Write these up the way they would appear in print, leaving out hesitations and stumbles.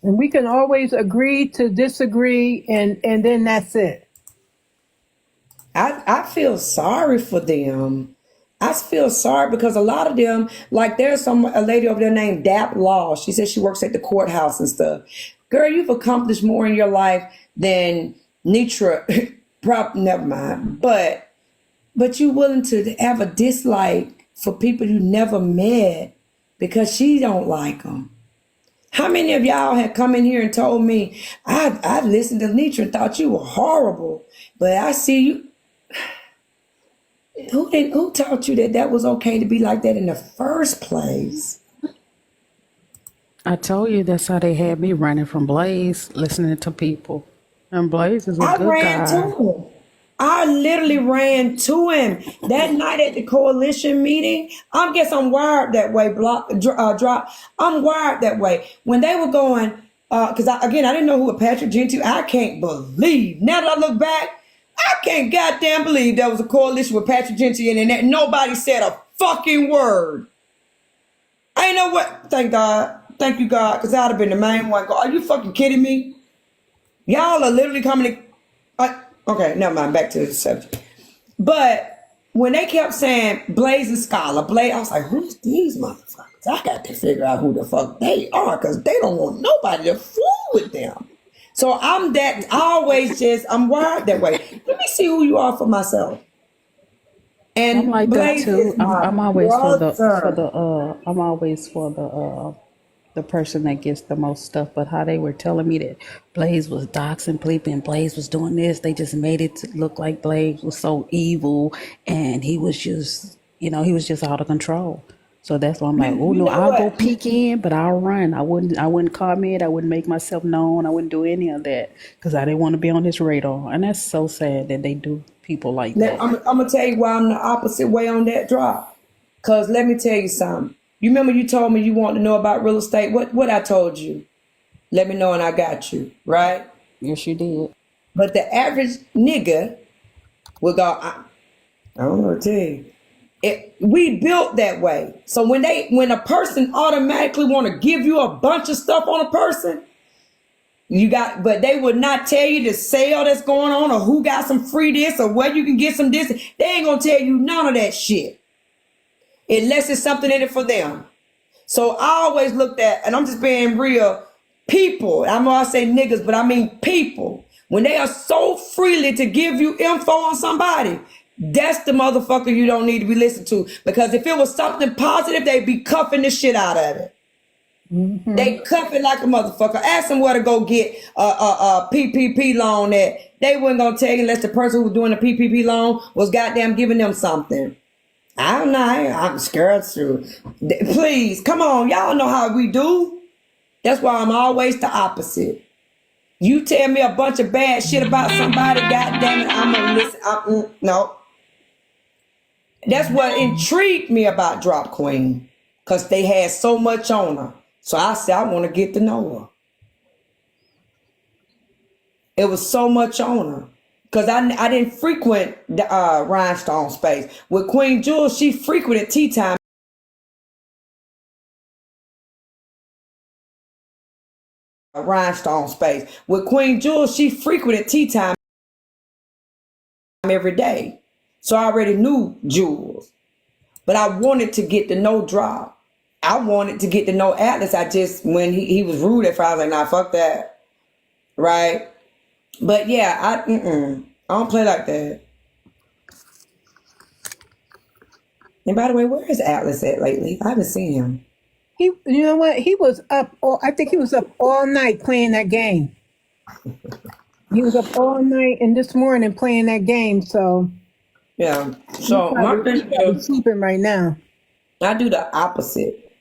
And we can always agree to disagree, and then that's it. I feel sorry for them. I feel sorry because a lot of them, like there's a lady over there named Dap Law. She says she works at the courthouse and stuff. Girl, you've accomplished more in your life than Nitra. Never mind. But you willing to have a dislike for people you never met because she don't like them. How many of y'all had come in here and told me I listened to Nitra and thought you were horrible, but I see you. Who taught you that that was okay to be like that in the first place? I told you that's how they had me running from Blaze, listening to people. And Blaze is a I good ran to guy. him. I literally ran to him that night at the coalition meeting. I guess I'm wired that way. Drop. I'm wired that way. When they were going, because I didn't know who a Patrick Gentile. I can't believe now that I look back. I can't goddamn believe there was a coalition with Patrick Gentile and that nobody said a fucking word. I ain't know what. Thank God. Thank you, God, because I'd have been the main one. Are you fucking kidding me? Y'all are literally coming to. Okay, never mind. Back to the subject. But when they kept saying Blaze and Scholar, Blaze, I was like, who's these motherfuckers? I got to figure out who the fuck they are because they don't want nobody to fool with them. So I'm wired that way. Let me see who you are for myself. I'm And like that Blaze too. is my I'm always brother. I'm always for the person that gets the most stuff. But how they were telling me that Blaze was doxing people and Blaze was doing this, they just made it to look like Blaze was so evil and he was just he was just out of control. So that's why I'm like, oh You no, know I'll go what? peek in, but I'll run. I wouldn't comment. I wouldn't make myself known. I wouldn't do any of that because I didn't want to be on his radar. And that's so sad that they do people like that. I'm gonna tell you why I'm the opposite way on that drop. Cause let me tell you something. You remember you told me you want to know about real estate? What I told you? Let me know and I got you, right? Yes, you did. But the average nigga will go, I don't know what to tell you. We built that way. So when a person automatically want to give you a bunch of stuff on a person, but they would not tell you the sale that's going on or who got some free this or where you can get some this. They ain't gonna tell you none of that shit unless it's something in it for them. So I always looked at, and I'm just being real, people. I'm gonna say niggas, but I mean people. When they are so freely to give you info on somebody, that's the motherfucker you don't need to be listening to. Because if it was something positive, they'd be cuffing the shit out of it. Mm-hmm. They cuff it like a motherfucker. Ask them where to go get a PPP loan at. They wasn't gonna tell you unless the person who was doing the PPP loan was goddamn giving them something. I don't know. I'm scared to. Please, come on. Y'all know how we do. That's why I'm always the opposite. You tell me a bunch of bad shit about somebody, goddamn it, I'm gonna listen. No. That's what intrigued me about Drop Queen. Because they had so much on her. So I said, I want to get to know her. It was so much on her. Because I didn't frequent the Rhinestone space. With Queen Jules, she frequented Tea Time. Rhinestone space. With Queen Jules, she frequented Tea Time every day. So I already knew Jules. But I wanted to get to know Drop. I wanted to get to know Atlas. When he was rude at first, I was like, nah, fuck that. Right? But yeah, I don't play like that. And by the way, where is Atlas at lately? I haven't seen him. You know what? He was up. I think he was up all night playing that game. He was up all night and this morning playing that game. So Yeah. he's So my probably, thing he's probably is, sleeping right now. I do the opposite.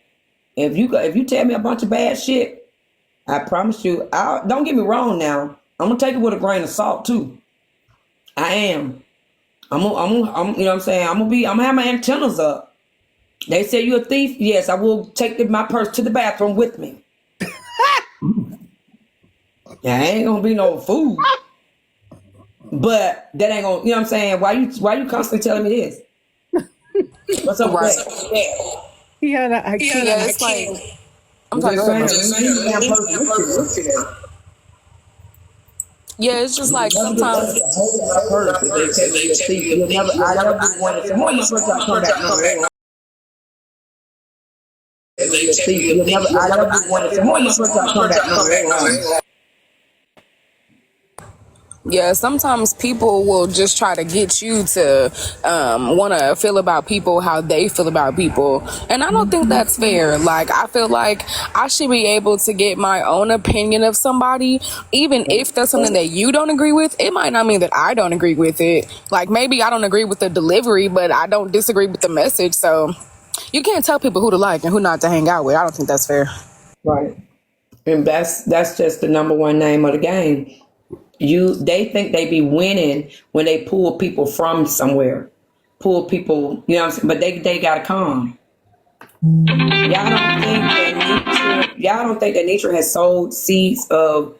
If you tell me a bunch of bad shit, I promise you. Don't get me wrong. Now I'm gonna take it with a grain of salt too. I am. I'm you know what I'm saying. I'm gonna have my antennas up. They say you a thief. Yes, I will take my purse to the bathroom with me. Yeah, I ain't gonna be no fool. But that ain't gonna, you know what I'm saying? Why you constantly telling me this? What's up with Right. that? He had an Yeah, IQ. it's like I'm I'm sorry, go just ahead, saying, bro. any damn person looking at it. Yeah, it's just like You'll never get sometimes. such a hold my purse if they tell me you're a thief. I never be one to say, hold my purse, I'll come back. No, they won't. You're a thief. I never be one to say, hold my purse, I'll come back. No, they won't. Yeah, sometimes people will just try to get you to want to feel about people how they feel about people. And I don't think that's fair. Like, I feel like I should be able to get my own opinion of somebody, even if that's something that you don't agree with. It might not mean that I don't agree with it. Like, maybe I don't agree with the delivery, but I don't disagree with the message. So you can't tell people who to like and who not to hang out with. I don't think that's fair. Right. And that's just the number one name of the game. They think they be winning when they pull people from somewhere. Pull people, you know what I'm saying? But they gotta come. Y'all don't think that nature has sowed seeds of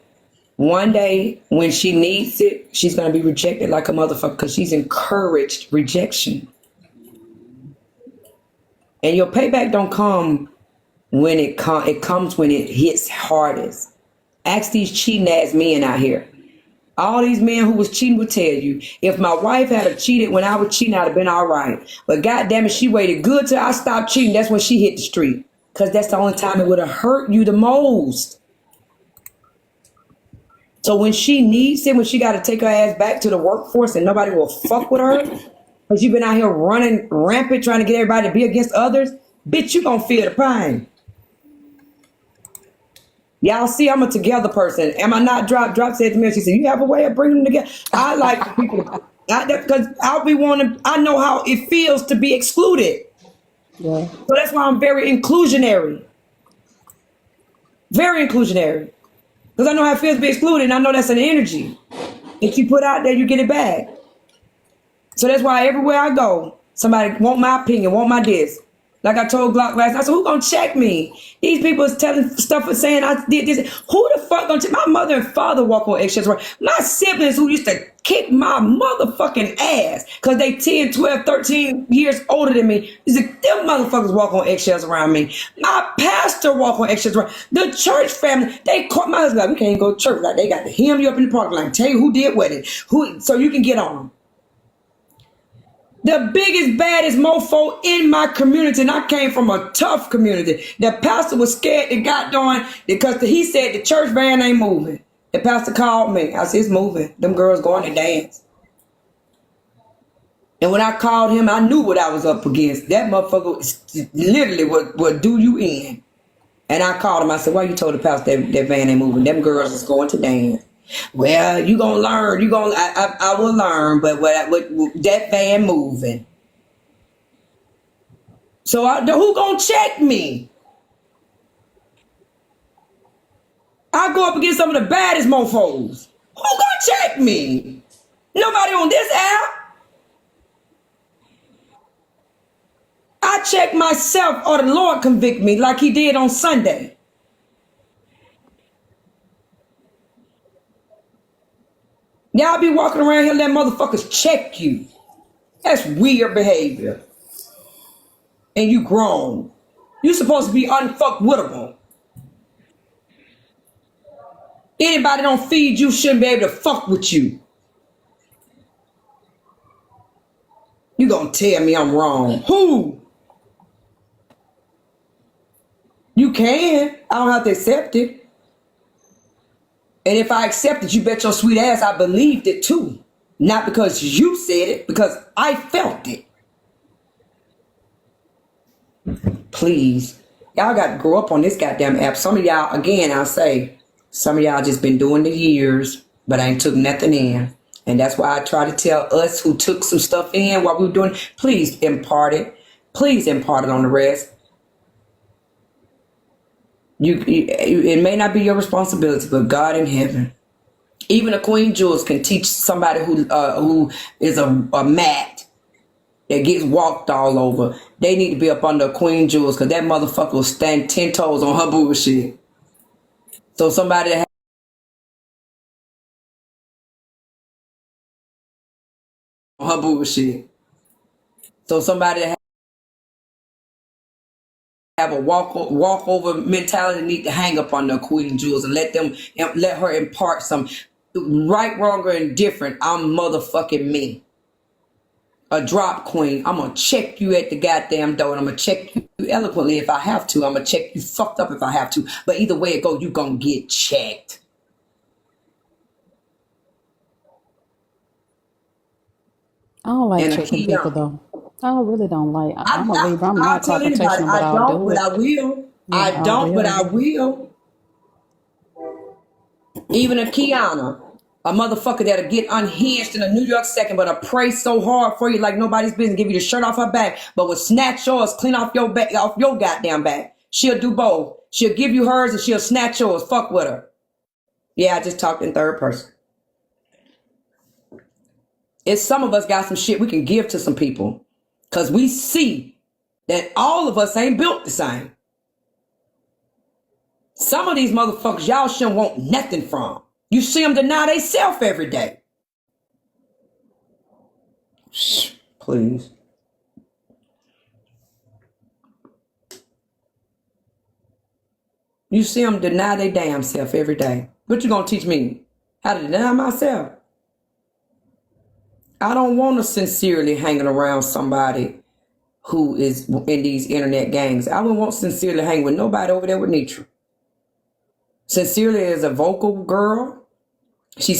one day when she needs it, she's gonna be rejected like a motherfucker because she's encouraged rejection. And your payback don't come when it comes when it hits hardest. Ask these cheating ass men out here. All these men who was cheating would tell you, if my wife had cheated when I was cheating, I'd have been all right. But goddamn it, she waited good till I stopped cheating. That's when she hit the street. Because that's the only time it would have hurt you the most. So when she needs it, when she got to take her ass back to the workforce and nobody will fuck with her, because you've been out here running rampant trying to get everybody to be against others, bitch, you gonna feel the pain. Y'all see, I'm a together person. Am I not? Drop said to me, she said, you have a way of bringing them together. I like for people to, because I'll be wanting, I know how it feels to be excluded. Yeah. So that's why I'm very inclusionary. Very inclusionary. Because I know how it feels to be excluded, and I know that's an energy. If you put out there, you get it back. So that's why everywhere I go, somebody want my opinion, want my diss. Like I told Glock last night, I said, who gonna check me? These people is telling stuff and saying I did this. Who the fuck gonna check? My mother and father walk on eggshells. My siblings who used to kick my motherfucking ass because they 10, 12, 13 years older than me. Them motherfuckers walk on eggshells around me. My pastor walk on eggshells around. The church family, they caught my husband like, we can't go to church. Like they got to hem you up in the parking lot, tell you who did what, so you can get on them. The biggest, baddest mofo in my community, and I came from a tough community. The pastor was scared to got on because he said the church van ain't moving. The pastor called me. I said, it's moving. Them girls going to dance. And when I called him, I knew what I was up against. That motherfucker literally would do you in. And I called him. I said, why you told the pastor that van ain't moving? Them girls is going to dance. Well, you gonna learn. I will learn. But what that van moving. So who gonna check me? I go up against some of the baddest mofos. Who gonna check me? Nobody on this app. I check myself or the Lord convict me like he did on Sunday. Y'all be walking around here letting motherfuckers check you. That's weird behavior. And you grown. You supposed to be unfuckwittable. Anybody don't feed you shouldn't be able to fuck with you. You gonna tell me I'm wrong. Who? You can. I don't have to accept it. And if I accept it, you bet your sweet ass I believed it too. Not because you said it, because I felt it. Please. Y'all got to grow up on this goddamn app. Some of y'all, again, I'll say, some of y'all just been doing the years, but ain't took nothing in. And that's why I try to tell us who took some stuff in while we were doing, please impart it. Please impart it on the rest. It may not be your responsibility, but God in heaven. Even a Queen Jules can teach somebody who is a mat that gets walked all over. They need to be up under a Queen Jules because that motherfucker will stand 10 toes on her bullshit. So somebody that on her bullshit. So somebody that have a walkover mentality, need to hang up on their Queen Jewels and let her impart some right, wrong, or indifferent. I'm motherfucking me. A drop queen. I'm gonna check you at the goddamn door, and I'm gonna check you eloquently if I have to. I'm gonna check you fucked up if I have to. But either way it go, you gonna get checked. I don't like And a checking people Keyona. though. I really don't like. I'm a Libra. I'm I'll not tell anybody, confrontational, but I I'll don't, do but it. I will. Yeah, I I don't, but I will. will. Even a Keyona, a motherfucker that'll get unhinged in a New York second, but I'll pray so hard for you like nobody's business, give you the shirt off her back, but will snatch yours clean off your back, off your goddamn back. She'll do both. She'll give you hers and she'll snatch yours. Fuck with her. Yeah, I just talked in third person. It's some of us got some shit we can give to some people because we see that all of us ain't built the same. Some of these motherfuckers y'all shouldn't want nothing from. You see them deny they self every day. Shh, please. You see them deny they damn self every day. What you gonna teach me? How to deny myself? I don't want to sincerely hanging around somebody who is in these internet gangs. I wouldn't want sincerely hang with nobody over there with Nitra. Sincerely is a vocal girl. She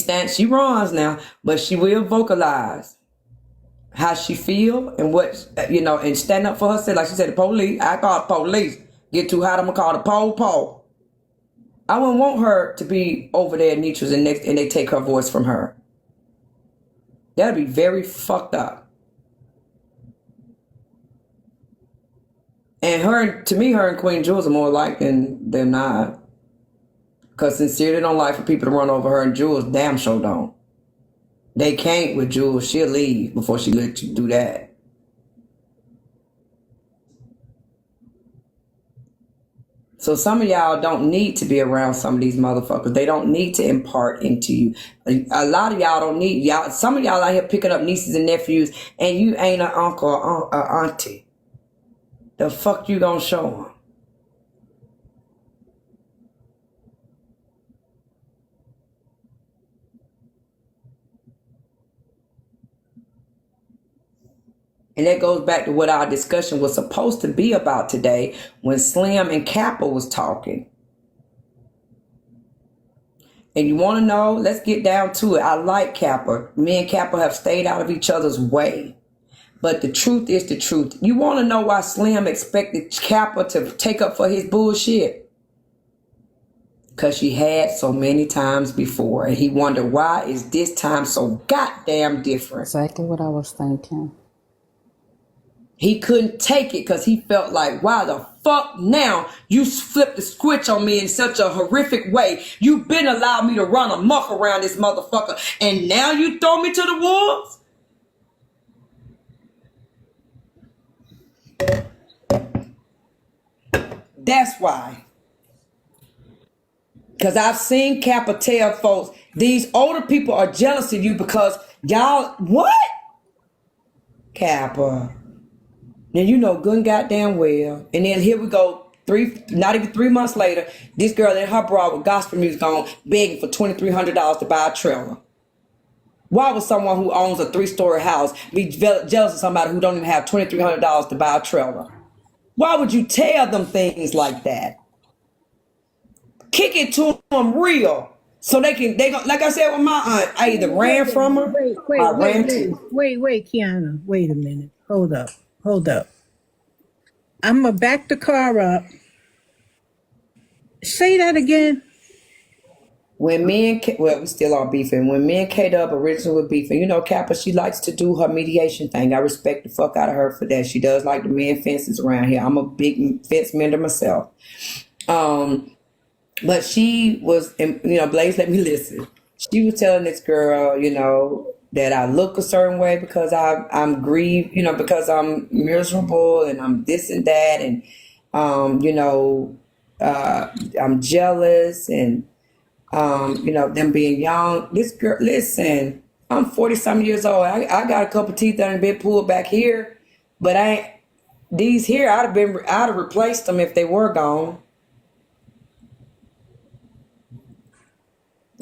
runs now, but she will vocalize how she feel and what, and stand up for herself. Like she said, the police, I call the police. Get too hot, I'm gonna call the pole. I wouldn't want her to be over there at Nitra's and they take her voice from her. That'd be very fucked up. And to me, her and Queen Jules are more alike than they're not. Because sincerely don't like for people to run over her, and Jules damn sure don't. They can't with Jules. She'll leave before she let you do that. So some of y'all don't need to be around some of these motherfuckers. They don't need to impart into you. A lot of y'all don't need y'all. Some of y'all out here picking up nieces and nephews, and you ain't an uncle or auntie. The fuck you gonna show them? And that goes back to what our discussion was supposed to be about today when Slim and Kappa was talking. And you want to know? Let's get down to it. I like Kappa. Me and Kappa have stayed out of each other's way. But the truth is the truth. You want to know why Slim expected Kappa to take up for his bullshit? Because she had so many times before. And he wondered, why is this time so goddamn different? Exactly what I was thinking. He couldn't take it because he felt like, why the fuck now you flipped the switch on me in such a horrific way. You've been allowing me to run amok around this motherfucker, and now you throw me to the wolves? That's why. Because I've seen Kappa tell folks, these older people are jealous of you because y'all, what? Kappa. Now you know good and goddamn well. And then here we go, not even 3 months later, this girl and her bra with gospel music on begging for $2,300 to buy a trailer. Why would someone who owns a 3-story house be jealous of somebody who don't even have $2,300 to buy a trailer? Why would you tell them things like that? Kick it to them real. So they go, like I said with my aunt, I either ran from her or I ran to her. Wait, Keyona. Wait a minute. Hold up. I'm going to back the car up. Say that again. When me and we still are beefing. When me and K-Dub originally were beefing, Kappa, she likes to do her mediation thing. I respect the fuck out of her for that. She does like to mend fences around here. I'm a big fence mender myself. But she was, Blaze let me listen. She was telling this girl, that I look a certain way because I'm grieved, because I'm miserable and I'm this and that. And, I'm jealous and, them being young. This girl, listen, I'm 40 something years old. I got a couple teeth that have been pulled back here, but These here, I'd have replaced them if they were gone.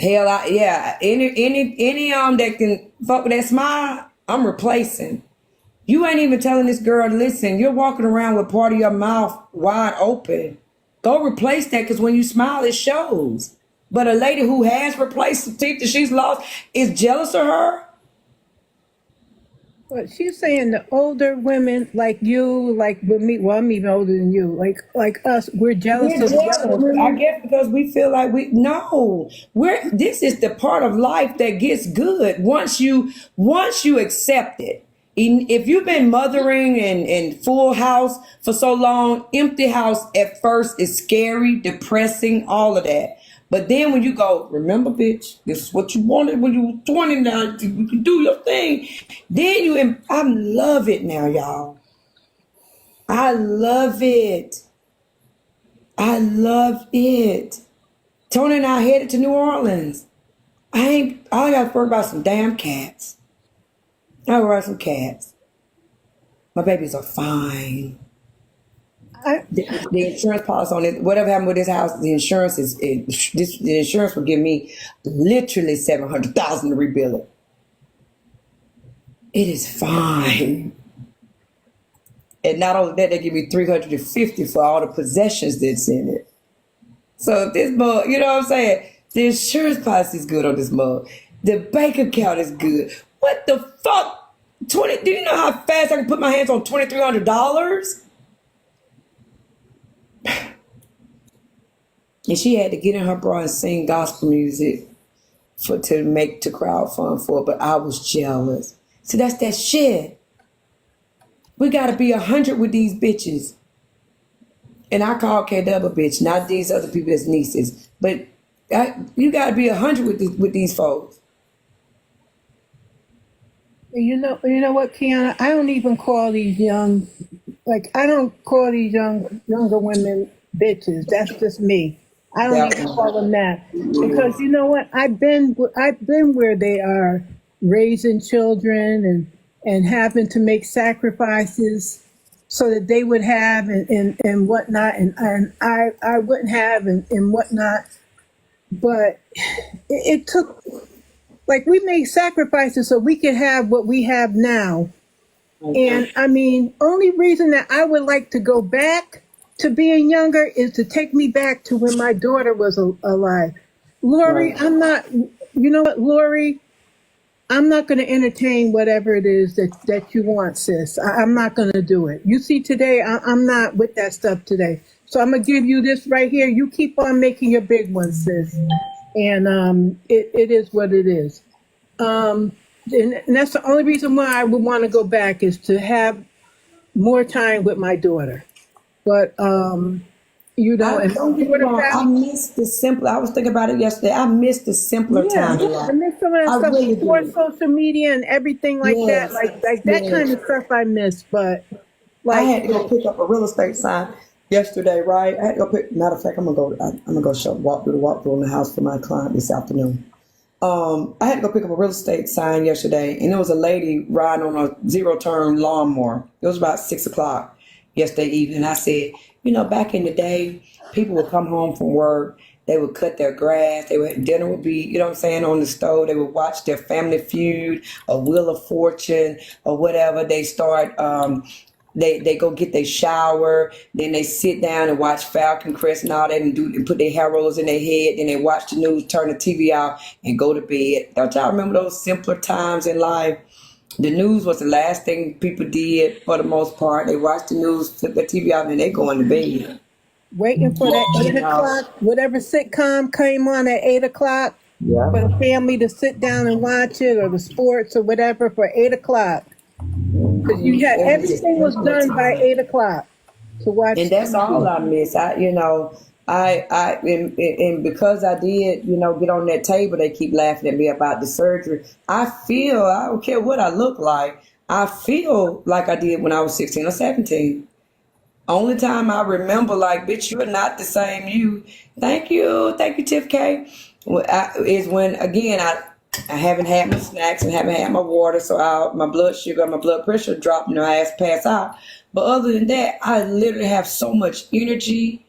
Hell, yeah, any that can fuck with that smile, I'm replacing. You ain't even telling this girl, listen, you're walking around with part of your mouth wide open. Go replace that, because when you smile, it shows. But a lady who has replaced the teeth that she's lost is jealous of her. But she's saying the older women like you, like with me, well, I'm even older than you, like us, we're jealous We're of the jealous, younger I women. guess, because we feel like this is the part of life that gets good once you accept it. If you've been mothering and full house for so long, empty house at first is scary, depressing, all of that. But then when you go, remember, bitch, this is what you wanted when you were 20, now you can do your thing. Then I love it now, y'all. I love it. I love it. Tony and I headed to New Orleans. I got to worry about some damn cats. I worry about some cats. My babies are fine. I, The insurance policy on it, whatever happened with this house, the insurance the insurance will give me literally $700,000 to rebuild it. It is fine. And not only that, they give me $350 for all the possessions that's in it. So if this mug, you know what I'm saying? The insurance policy is good on this mug. The bank account is good. What the fuck? Do you know how fast I can put my hands on $2,300? And she had to get in her bra and sing gospel music to crowd fund for it, but I was jealous. So that's that shit. We gotta be 100 with these bitches. And I call KW a bitch, not these other people as nieces. But you gotta be 100 with these folks. you know what, Keyona? I don't even call these I don't call these younger women bitches. That's just me. I don't That even one. call them that because you know what? I've been where they are, raising children and having to make sacrifices so that they would have and whatnot, and I wouldn't have and whatnot. But it took, like, we made sacrifices so we could have what we have now. And I mean, only reason that I would like to go back to being younger is to take me back to when my daughter was alive. Lori, Right. I'm not, you know what, Lori, I'm not going to entertain whatever it is that you want, sis. I'm not going to do it. You see, today, I'm not with that stuff today. So I'm going to give you this right here. You keep on making your big one, sis. And it is what it is. And that's the only reason why I would want to go back is to have more time with my daughter. But and Don't get me for the wrong, I fact, miss the simpler. I was thinking about it yesterday. I miss the simpler yeah, time in life. I miss some of that I stuff really before do. social media and everything like that. Yes, Like that kind yes. of stuff I miss. But I like, had to go pick up a real estate sign yesterday, right? I had to go pick. Matter of fact, I'm gonna go walk through in the house for my client this afternoon. I had to go pick up a real estate sign yesterday, and there was a lady riding on a zero-turn lawnmower. It was about 6 o'clock yesterday evening. I said, back in the day, people would come home from work, they would cut their grass, dinner would be, you know what I'm saying, on the stove. They would watch their Family Feud, or Wheel of Fortune, or whatever. They start. They go get their shower, then they sit down and watch Falcon Crest and all that, and put their hair rollers in their head, then they watch the news, turn the TV off, and go to bed. Don't y'all remember those simpler times in life? The news was the last thing people did for the most part. They watched the news, flip their TV off, and they going to bed. waiting for that You 8 o'clock, whatever sitcom came on at 8 o'clock, Yeah. for the family to sit down and watch it, or the sports or whatever for 8 o'clock. Because you had It was just everything was simpler done by times. 8 o'clock to watch And that's all TV. I miss. And because I did, get on that table, they keep laughing at me about the surgery. I don't care what I look like, I feel like I did when I was 16 or 17. Only time I remember, like, bitch, you're not the same you. Thank you, Tiff K. Is when, again, I haven't had my snacks and haven't had my water, so my blood sugar, my blood pressure dropped, I ass pass out. But other than that, I literally have so much energy,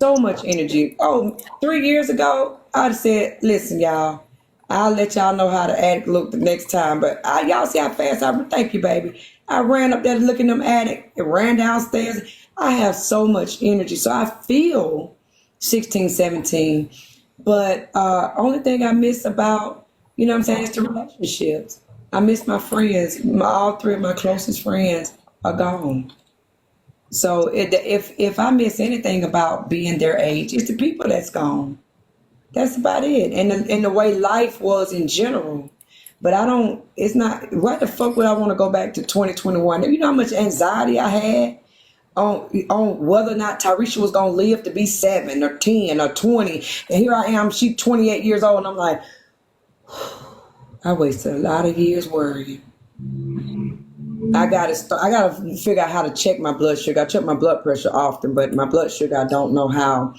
so much energy. Oh, 3 years ago, I'd said, listen, y'all, I'll let y'all know how the attic look the next time. But y'all see how fast thank you, baby. I ran up there to look in them attic and ran downstairs. I have so much energy. So I feel 16, 17. But only thing I miss about, you know what I'm saying, is the relationships. I miss my friends. All three of my closest friends are gone. So if I miss anything about being their age, it's the people that's gone. That's about it. And the way life was in general. But it's not, why the fuck would I want to go back to 2021? You know how much anxiety I had on whether or not Tarisha was going to live to be 7 or 10 or 20. And here I am, she's 28 years old. And I'm like, I wasted a lot of years worrying. I gotta figure out how to check my blood sugar. I check my blood pressure often, but my blood sugar, I don't know how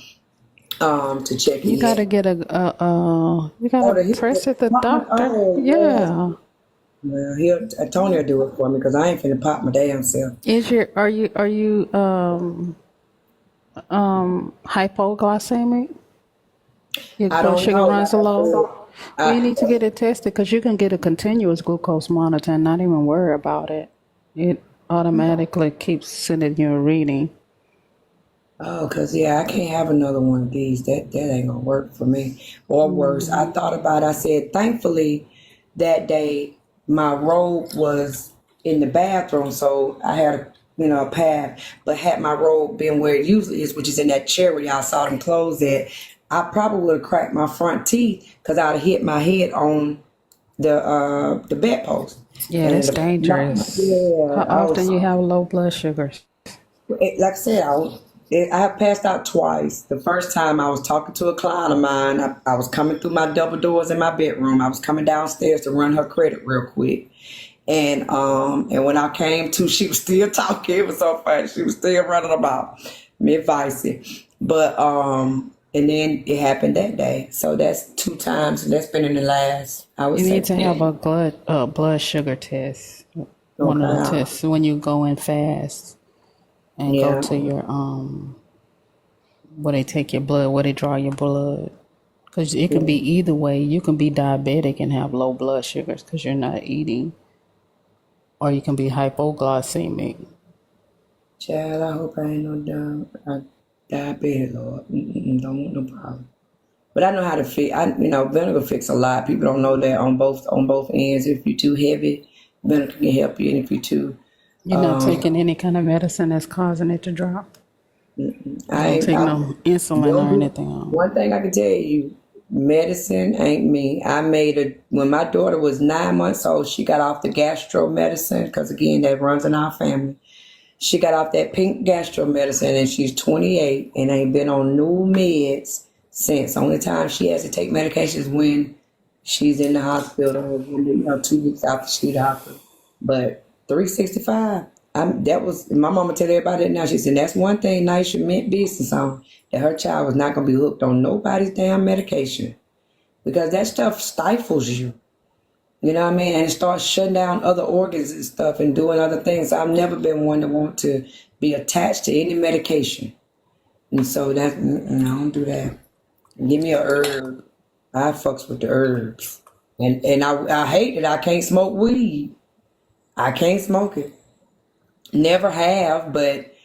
to check it. You gotta get you gotta press at the doctor. Yeah. Well, Tony will do it for me because I ain't finna pop my damn self. Are you hypoglycemic? Your blood sugar runs low. Well, you need to get it tested because you can get a continuous glucose monitor and not even worry about it. It automatically keeps sending you a reading. Oh, because, I can't have another one of these. That ain't going to work for me. Or worse, I thought about it. I said, thankfully, that day, my robe was in the bathroom, so I had a path. But had my robe been where it usually is, which is in that chair where y'all saw them clothes at, I probably would have cracked my front teeth because I'd have hit my head on the bedpost. Yeah, that's dangerous. How often you have low blood sugars? Like I said, I have passed out twice. The first time I was talking to a client of mine. I was coming through my double doors in my bedroom. I was coming downstairs to run her credit real quick. And when I came to, she was still talking. It was so funny. She was still running about mid-vicey. But and then it happened that day. So that's 2 times, and that's been in the last, I would say. You need to have a blood sugar test. One of the tests when you go in fast and go to your where they take your blood, where they draw your blood. Because it can be either way. You can be diabetic and have low blood sugars because you're not eating. Or you can be hypoglycemic. Child, I hope I ain't no diabetic, Lord. Don't want no problem. But I know how to fix. Vinegar fix a lot. People don't know that on both ends. If you're too heavy, vinegar can help you, and if you're too, you're not taking any kind of medicine that's causing it to drop. I don't take no insulin or anything. One thing I can tell you, medicine ain't me. When my daughter was 9 months old, she got off the gastro medicine because again, that runs in our family. She got off that pink gastro medicine and she's 28 and ain't been on new meds since. Only time she has to take medications when she's in the hospital, 2 weeks after she's in the hospital. But 365, that was, my mama tell everybody that now. She said, that's one thing Nisha meant business on, that her child was not going to be hooked on nobody's damn medication. Because that stuff stifles you. You know what I mean? And it starts shutting down other organs and stuff and doing other things. I've never been one to want to be attached to any medication. And so I don't do that. Give me a herb. I fucks with the herbs. And I hate it. I can't smoke weed. I can't smoke it. Never have, but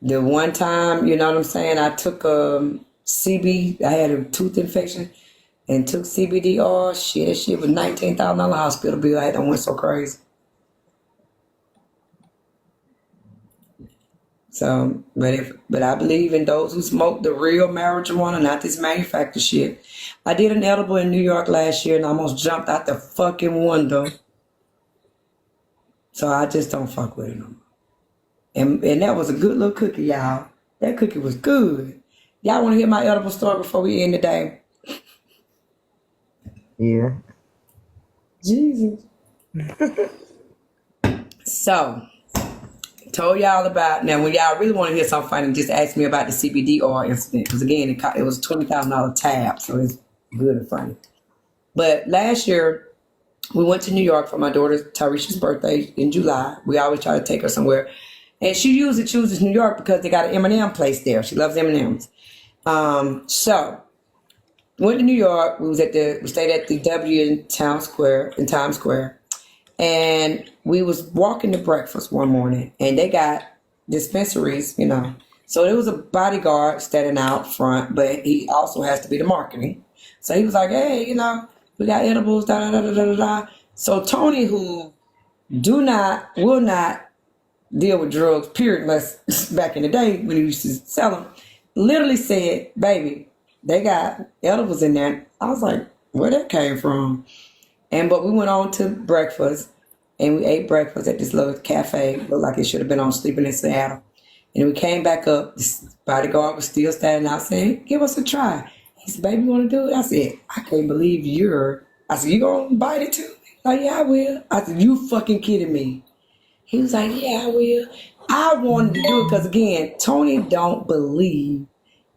the one time, you know what I'm saying, I took CB, I had a tooth infection. And took CBD oil. That shit was $19,000 hospital bill. I went so crazy. So, but I believe in those who smoke the real marijuana, not this manufactured shit. I did an edible in New York last year and almost jumped out the fucking window. So I just don't fuck with it no more. And that was a good little cookie, y'all. That cookie was good. Y'all want to hear my edible story before we end the day? Yeah. Jesus. So, told y'all about, now when y'all really want to hear something funny, just ask me about the CBD oil incident. Because again, it was $20,000 tab, so it's good and funny. But last year, we went to New York for my daughter Tyresha's birthday in July. We always try to take her somewhere. And she usually chooses New York because they got an M&M place there. She loves M&Ms. So went to New York. We stayed at the W in Times Square. And we was walking to breakfast one morning, and they got dispensaries, you know. So there was a bodyguard standing out front, but he also has to be the marketing. So he was like, hey, you know, we got edibles, da da da da da da. So Tony, who will not deal with drugs, period, unless back in the day when he used to sell them, literally said, baby, they got edibles in there. I was like, where that came from? But we went on to breakfast, and we ate breakfast at this little cafe. Looked like it should have been on Sleeping in Seattle. And we came back up. This bodyguard was still standing out saying, give us a try. He said, baby, you want to do it? I said, I can't believe I said, you going to bite it too? He's like, yeah, I will. I said, you fucking kidding me? He was like, yeah, I will. I wanted to do it because, again, Tony don't believe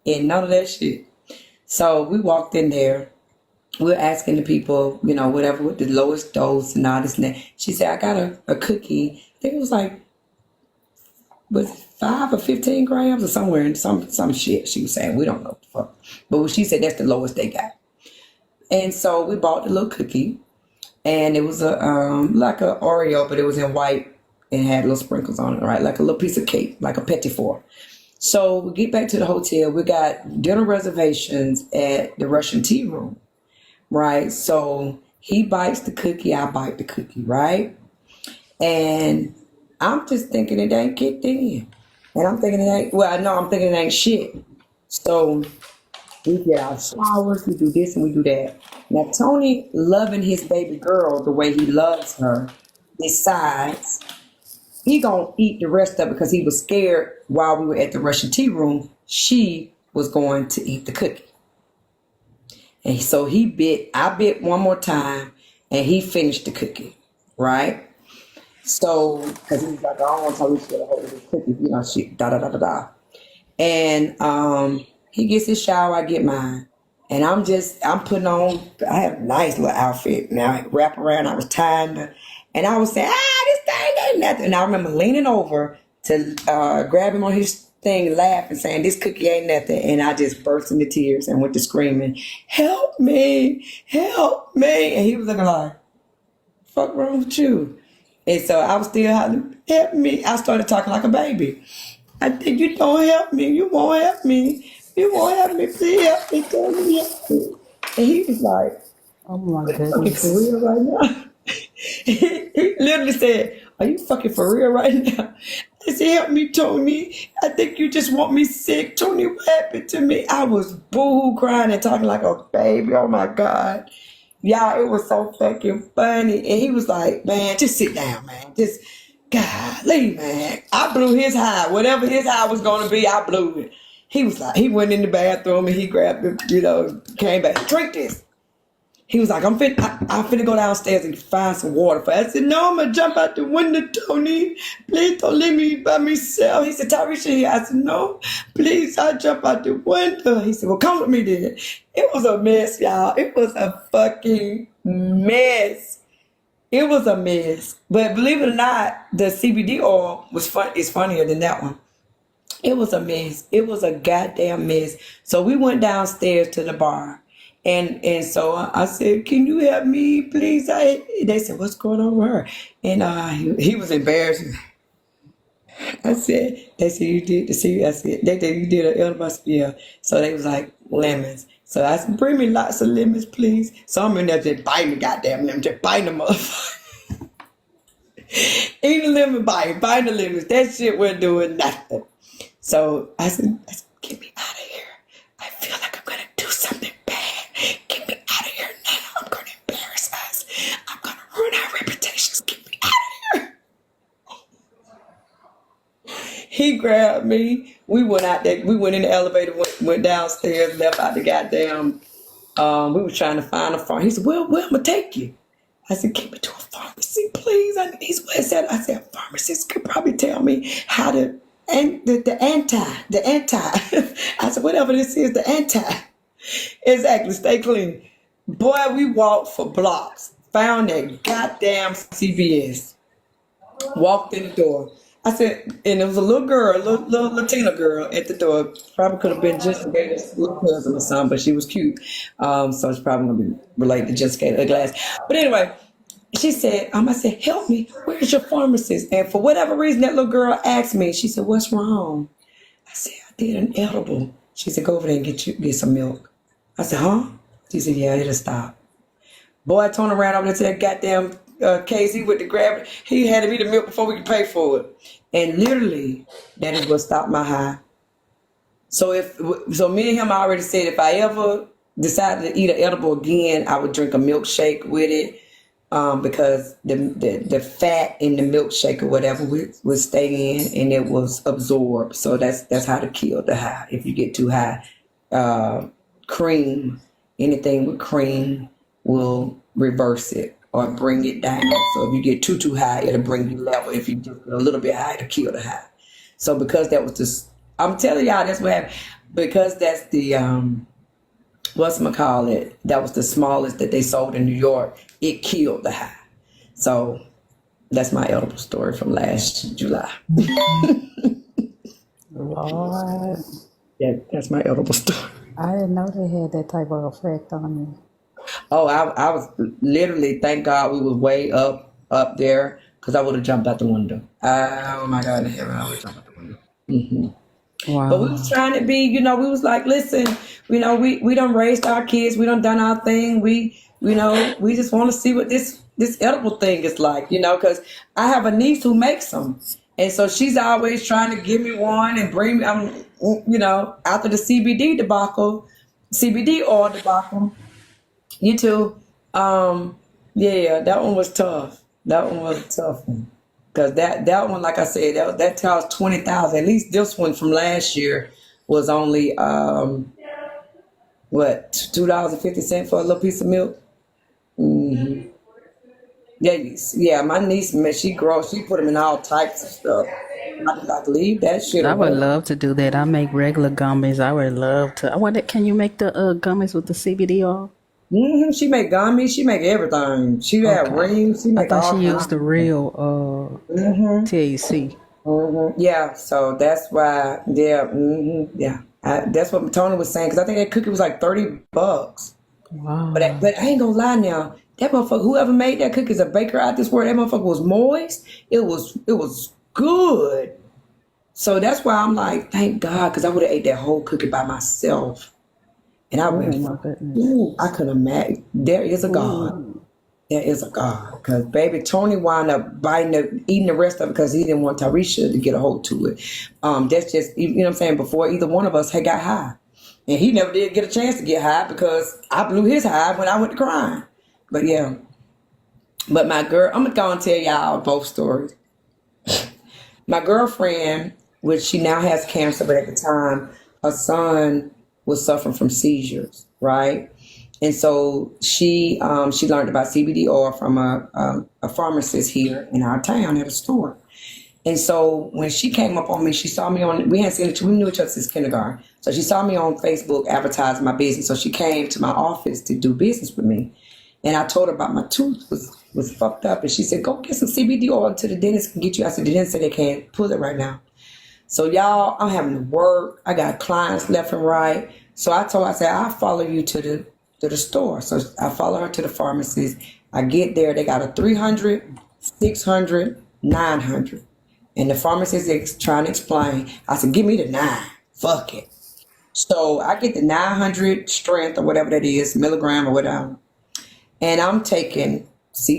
in none of that shit. So we walked in there. We're asking the people, you know, whatever, with the lowest dose and all this and that. She said, I got a cookie. I think it was like, was it 5 or 15 grams or somewhere in some shit she was saying. We don't know what the fuck. But she said that's the lowest they got. And so we bought the little cookie. And it was like a Oreo, but it was in white and had little sprinkles on it, right? Like a little piece of cake, like a petit four. So we get back to the hotel. We got dinner reservations at the Russian tea room, right? So he bites the cookie, I bite the cookie, right? And I'm just thinking it ain't kicked in. And I'm thinking I'm thinking it ain't shit. So we get our showers, we do this and we do that. Now, Tony, loving his baby girl the way he loves her, decides he gonna eat the rest of it because he was scared while we were at the Russian tea room, she was going to eat the cookie. And so I bit one more time, and he finished the cookie, right? So, because he was like, I don't want to tell you to hold this cookie, you know, shit, da da da da da. And he gets his shower, I get mine. And I'm putting on, I have a nice little outfit. Now I wrap around, I was tying and I was saying, this thing ain't nothing. And I remember leaning over to grab him on his thing, laughing, saying, this cookie ain't nothing. And I just burst into tears and went to screaming, help me, help me. And he was looking like, fuck wrong with you? And so I was still hollering, help me. I started talking like a baby. I think you don't help me. You won't help me. You won't help me. Please help me. Tell me help me. And he was like, Oh my fucking goodness. for real right now? He literally said, are you fucking for real right now? I said, help me, Tony. I think you just want me sick. Tony, what happened to me? I was boo-hoo crying and talking like a baby. Oh my God. Y'all, it was so fucking funny. And he was like, man, just sit down, man. Just, golly, man. I blew his high. Whatever his high was going to be, I blew it. He was like, he went in the bathroom and he grabbed it, you know, came back, drink this. He was like, I'm finna go downstairs and find some water for it. I said, no, I'm gonna jump out the window, Tony. Please don't leave me by myself. He said, Tyresha here. I said, no, please, I'll jump out the window. He said, well, come with me then. It was a mess, y'all. It was a fucking mess. It was a mess. But believe it or not, the CBD oil is funnier than that one. It was a mess. It was a goddamn mess. So we went downstairs to the bar. And so I said, can you help me, please? They said, what's going on with her? And he was embarrassed. They said, you did the see. I said, you did an edible. I said, yeah. So they was like, lemons. So I said, bring me lots of lemons, please. So I'm in there just biting the goddamn lemon, just biting the motherfucker. Eating the lemon, biting the lemons. That shit wasn't doing nothing. So I said, get me out of here. I feel like I'm going to do something bad. Get me out of here now. I'm going to embarrass us. I'm going to ruin our reputations. Get me out of here. He grabbed me. We went out there. We went in the elevator, went downstairs, left out the goddamn. We were trying to find a farm. He said, well, I'm going to take you. I said, get me to a pharmacy, please. He's what I said. I said, a pharmacist could probably tell me how to. And the anti. I said, whatever this is, the anti. Exactly, stay clean. Boy, we walked for blocks. Found that goddamn CBS. Walked in the door. I said, and it was a little girl, little Latina girl at the door. Probably could have been Jessica Gator's little cousin or something, but she was cute. So it's probably gonna be related to Jessica Gator Glass. But anyway, she said, I said, help me, where's your pharmacist? And for whatever reason, that little girl asked me, she said, what's wrong? I said, I did an edible. She said, go over there and get some milk. I said, huh? She said, yeah, it'll stop. Boy, I turned around over there to that goddamn KZ with the grab. He had to eat the milk before we could pay for it. And literally, that is what stopped my high. So me and him already said if I ever decided to eat an edible again, I would drink a milkshake with it. Because the fat in the milkshake or whatever would stay in and it was absorbed. So that's how to kill the high. If you get too high, cream, anything with cream will reverse it or bring it down. So if you get too high, it'll bring you level. If you just get a little bit high, it'll kill the high. So because that was just, I'm telling y'all, that's what happened. Because that's the whatchamacallit, that was the smallest that they sold in New York. It killed the high. So that's my edible story from last July. Lord. Yeah, that's my edible story. I didn't know they had that type of effect on you. Oh, I was literally, thank God we was way up there because I would have jumped out the window. Oh my God in heaven, I would have jumped out the window. Mm-hmm. Wow. But we was trying to be, we was like, listen, we done raised our kids, we done our thing, we just want to see what this edible thing is like, because I have a niece who makes them. And so she's always trying to give me one and bring me, after the CBD oil debacle, you too. Yeah, that one was tough. That one was a tough one. Because that one, like I said, that cost $20,000. At least this one from last year was only, $2.50 for a little piece of milk? Mm-hmm. Yeah, my niece, man, she put them in all types of stuff. I like leave that shit I would alone. love to do that. I make regular gummies. I would love to. I wonder, can you make the gummies with the CBD oil? Mm-hmm. She make gummies. She make everything. She had rings. She I make thought all she kinds. used the real THC. Mm-hmm. Yeah, so that's why. Yeah, yeah. That's what Tony was saying because I think that cookie was like $30. Wow. But I ain't gonna lie now. That motherfucker, whoever made that cookie is a baker out this world. That motherfucker was moist. It was good. So that's why I'm like, thank God, because I would have ate that whole cookie by myself. And I went, my goodness. ooh, I could imagine. There is a God. There is a God. Because baby, Tony wound up eating the rest of it because he didn't want Tarisha to get a hold to it. That's just, you know what I'm saying, before either one of us had got high. And he never did get a chance to get high because I blew his high when I went to crying. But yeah. But my girl, I'm going to go and tell y'all both stories. My girlfriend, which she now has cancer, but at the time, her son was suffering from seizures, right? And so she learned about CBD oil from a pharmacist here in our town at a store. And so when she came up on me, she saw me we hadn't seen we knew each other since kindergarten. So she saw me on Facebook advertising my business. So she came to my office to do business with me. And I told her about my tooth was fucked up. And she said, go get some CBD oil to the dentist can get you. I said, the dentist said they can't pull it right now. So y'all, I'm having to work. I got clients left and right. So I said, I'll follow you to the store. So I follow her to the pharmacist. I get there. They got a 300, 600, 900. And the pharmacist is trying to explain. I said, give me the 9. Fuck it. So I get the 900 strength or whatever that is, milligram or whatever. And I'm taking,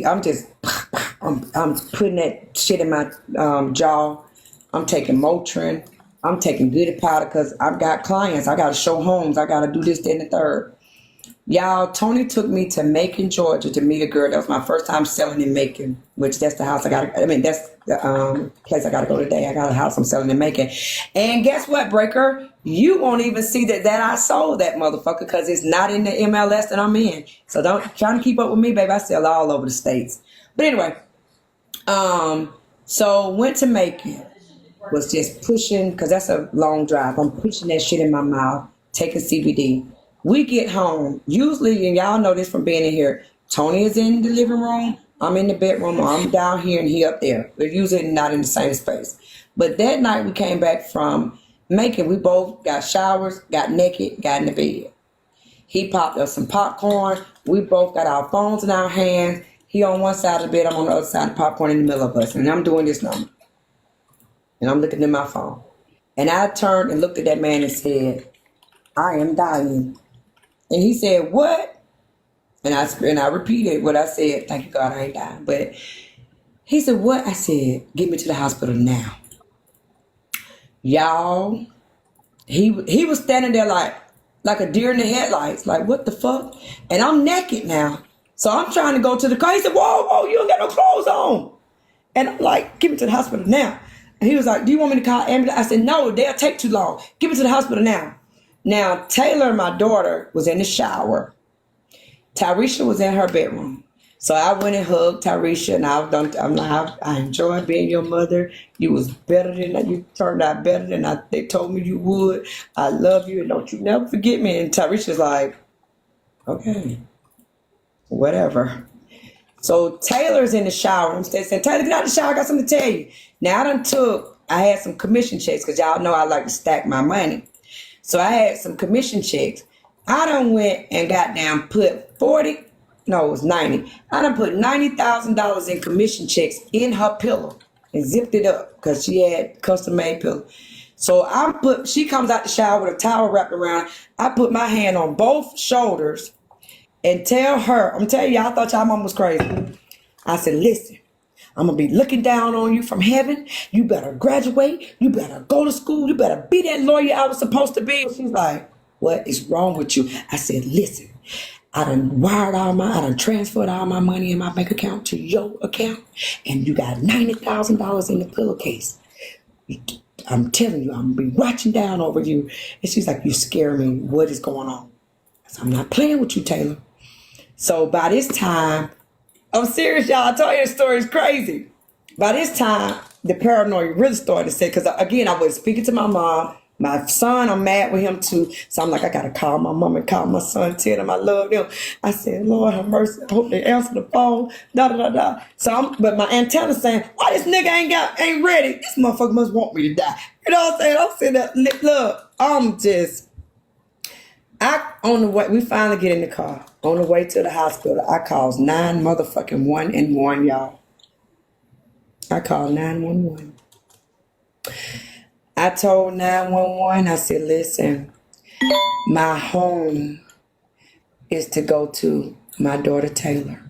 I'm putting that shit in my jaw. I'm taking Motrin. I'm taking Goody powder because I've got clients. I got to show homes. I got to do this, that, and the third. Y'all, Tony took me to Macon, Georgia to meet a girl. That was my first time selling in Macon, which that's the house that's the place I got to go today. I got a house I'm selling in Macon. And guess what, Breaker? You won't even see that I sold that motherfucker because it's not in the MLS that I'm in. So don't try to keep up with me, baby. I sell all over the States. But anyway, so went to Macon. Was just pushing, because that's a long drive. I'm pushing that shit in my mouth, taking CBD. We get home. Usually, and y'all know this from being in here, Tony is in the living room. I'm in the bedroom. Or I'm down here and he up there. We're usually not in the same space. But that night we came back from Macon. We both got showers, got naked, got in the bed. He popped us some popcorn. We both got our phones in our hands. He on one side of the bed. I'm on the other side of the popcorn in the middle of us. And I'm doing this number. And I'm looking at my phone. And I turned and looked at that man and said, I am dying. And he said, what? And I repeated what I said. Thank you, God, I ain't dying. But he said, what? I said, get me to the hospital now. Y'all, he was standing there like a deer in the headlights. Like, what the fuck? And I'm naked now. So I'm trying to go to the car. He said, whoa, you don't got no clothes on. And I'm like, get me to the hospital now. And he was like, do you want me to call ambulance? I said, no, they'll take too long. Get me to the hospital now. Now, Taylor, my daughter, was in the shower. Tyresha was in her bedroom. So I went and hugged Tyresha, and I'm like, I enjoy being your mother. You was better than that. You turned out better than they told me you would. I love you, and don't you never forget me. And Tyresha's like, okay, whatever. So Taylor's in the shower. I'm saying, Taylor, get out of the shower. I got something to tell you. Now, I had some commission checks because y'all know I like to stack my money. So I had some commission checks. I done went and got down put 40, no, it was 90. I done put $90,000 in commission checks in her pillow and zipped it up because she had custom made pillow. So she comes out the shower with a towel wrapped around. I put my hand on both shoulders and tell her, I'm telling you, I thought y'all mom was crazy. I said, listen, I'm going to be looking down on you from heaven. You better graduate. You better go to school. You better be that lawyer I was supposed to be. She's like, what is wrong with you? I said, listen, I done transferred all my money in my bank account to your account, and you got $90,000 in the pillowcase. I'm telling you, I'm going to be watching down over you. And she's like, you scare me. What is going on? I said, I'm not playing with you, Taylor. So by this time, I'm serious, y'all. I told you the story is crazy. By this time, the paranoia really started to say, because again, I was speaking to my mom. My son, I'm mad with him too. So I'm like, I got to call my mom and call my son, tell them I love them. I said, Lord have mercy. I hope they answer the phone. So but my antenna saying, why this nigga ain't ready? This motherfucker must want me to die. You know what I'm saying? I'm saying that, look, on the way, we finally get in the car. On the way to the hospital, I calls 911, y'all. I called 911. I told 911, I said, listen, my home is to go to my daughter Taylor.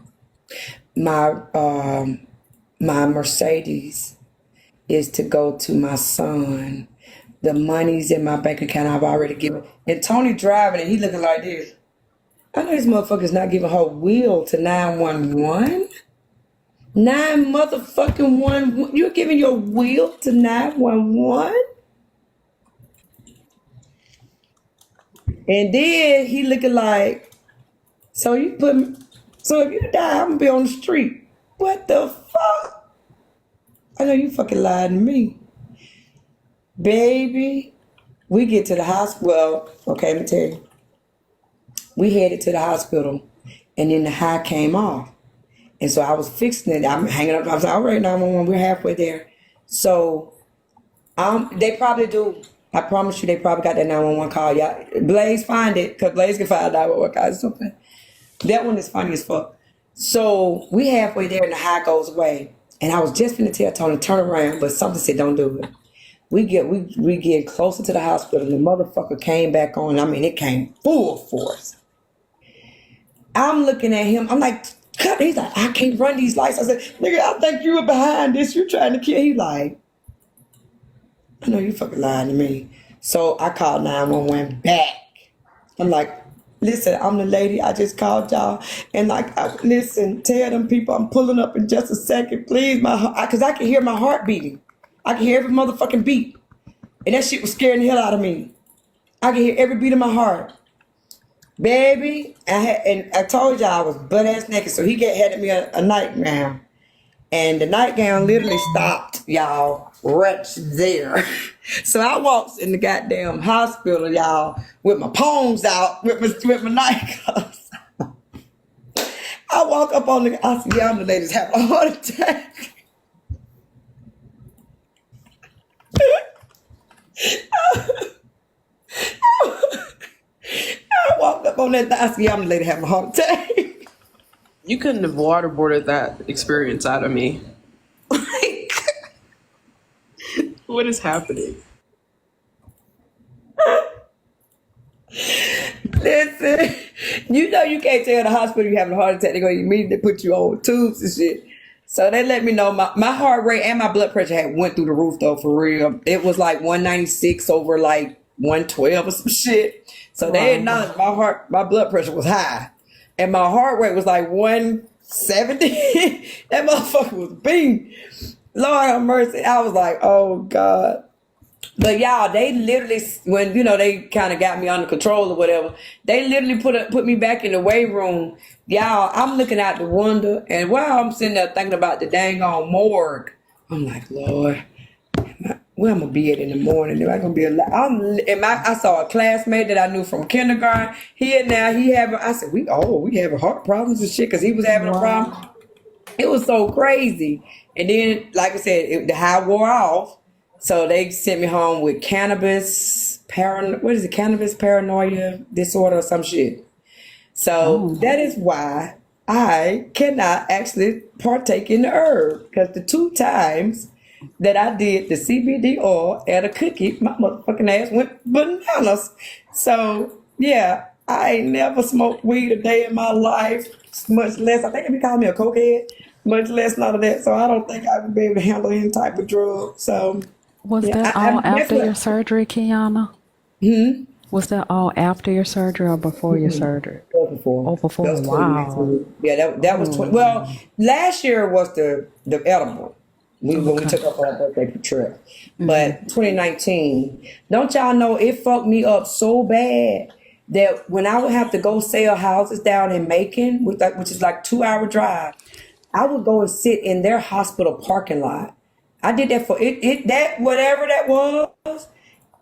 My Mercedes is to go to my son. The money's in my bank account I've already given. And Tony driving and he looking like this. I know this motherfucker's not giving her wheel to 911. 9 you're giving your wheel to 911? And then he looking like, so if you die, I'm gonna be on the street. What the fuck? I know you fucking lied to me. Baby, we get to the hospital. Well, okay, let me tell you. We headed to the hospital and then the high came off. And so I was fixing it. I'm hanging up. I was like, all right, 911, we're halfway there. So they probably do. I promise you, they probably got that 911 call. Y'all, Blaze find it, because Blaze can find 911 call. Something. That one is funny as fuck. So we halfway there and the high goes away. And I was just finna tell Tony, turn around, but something said, don't do it. We get closer to the hospital. The motherfucker came back on. I mean, it came full force. I'm looking at him. I'm like, cut. He's like, I can't run these lights. I said, nigga, I think you were behind this. You trying to kill. He like, I know you fucking lying to me. So I called 911 back. I'm like, listen, I'm the lady. I just called y'all. And like, listen, tell them people I'm pulling up in just a second. Please, because I can hear my heart beating. I can hear every motherfucking beat. And that shit was scaring the hell out of me. I can hear every beat of my heart. Baby, I told y'all I was butt ass naked. So he had me a nightgown. And the nightgown literally stopped, y'all, right there. So I walked in the goddamn hospital, y'all, with my palms out, with my nightgowns. I walk up on the, I see y'all the ladies having a heart attack. I walked up on that, I see y'all the lady having a heart attack. You couldn't have waterboarded that experience out of me. Like, what is happening? Listen, you know you can't tell the hospital you having a heart attack. They're going to immediately put you on tubes and shit. So they let me know my heart rate and my blood pressure had went through the roof though, for real. It was like 196 over like 112 or some shit. So they acknowledged my blood pressure was high. And my heart rate was like 170. That motherfucker was beating. Lord have mercy. I was like, oh God. But y'all, they literally, when, you know, they kind of got me under control or whatever, they literally put me back in the weight room. Y'all, I'm looking out the window, and while I'm sitting there thinking about the dang on morgue, I'm like, Lord, where I'm gonna be at in the morning? Am I gonna be alive? I saw a classmate that I knew from kindergarten. I said, we having heart problems and shit, because he was having a problem. It was so crazy. And then, like I said, the high wore off. So they sent me home with cannabis paranoia disorder or some shit. So that is why I cannot actually partake in the herb, because the 2 times that I did the CBD oil and a cookie, my motherfucking ass went bananas. So yeah, I ain't never smoked weed a day in my life, much less, I think they be calling me a cokehead, much less none of that. So I don't think I would be able to handle any type of drug. So Was yeah, that all after your surgery, Keyona? Was that all after your surgery or before your surgery? Before. Oh, before. That was Wow. 2019. Yeah, that was 20. Well, last year was the edible. When we took up our birthday trip. But 2019, don't y'all know it fucked me up so bad that when I would have to go sell houses down in Macon, which is like 2-hour drive, I would go and sit in their hospital parking lot. I did that for that whatever that was.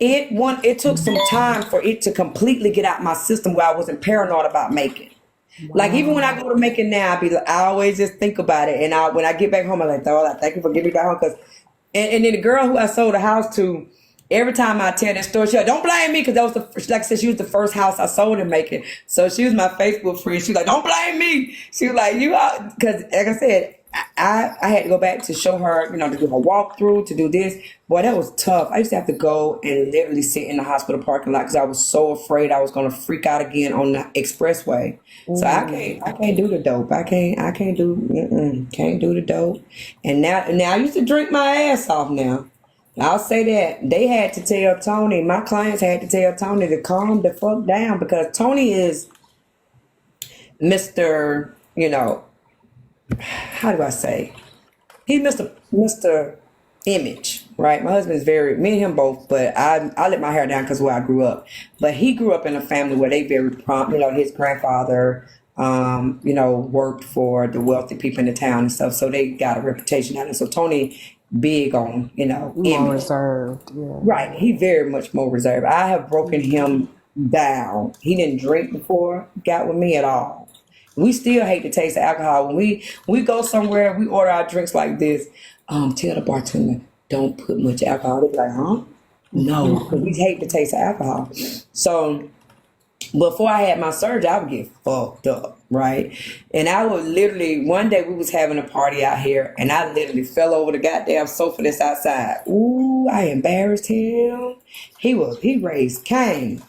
It took some time for it to completely get out my system where I wasn't paranoid about Macon. Like even when I go to Macon now, I always just think about it. And when I get back home, I'm like, oh, I thank you for getting me back home. And then the girl who I sold the house to, every time I tell that story, she like, don't blame me, because that was like I said, she was the first house I sold in Macon. So she was my Facebook friend. She was like, don't blame me. She was like, you out, because like I said, I had to go back to show her, to do her walkthrough, to do this. Boy, that was tough. I used to have to go and literally sit in the hospital parking lot because I was so afraid I was going to freak out again on the expressway. So I can't do the dope. Can't do the dope. And now I used to drink my ass off now. I'll say that. They had to tell Tony, my clients had to tell Tony to calm the fuck down, because Tony is Mr., how do I say? He's Mr. Image, right? My husband is me and him both, but I let my hair down because where I grew up. But he grew up in a family where they very prompt, his grandfather, worked for the wealthy people in the town and stuff. So they got a reputation out of it. So Tony big on, More image. reserved. Yeah. Right. He very much more reserved. I have broken him down. He didn't drink before, got with me at all. We still hate the taste of alcohol. When we go somewhere, we order our drinks like this. Tell the bartender, don't put much alcohol. They're like, huh? No, because we hate the taste of alcohol. So before I had my surgery, I would get fucked up, right? And I would literally, one day we was having a party out here, and I literally fell over the goddamn sofa that's outside. Ooh, I embarrassed him. He raised Cain.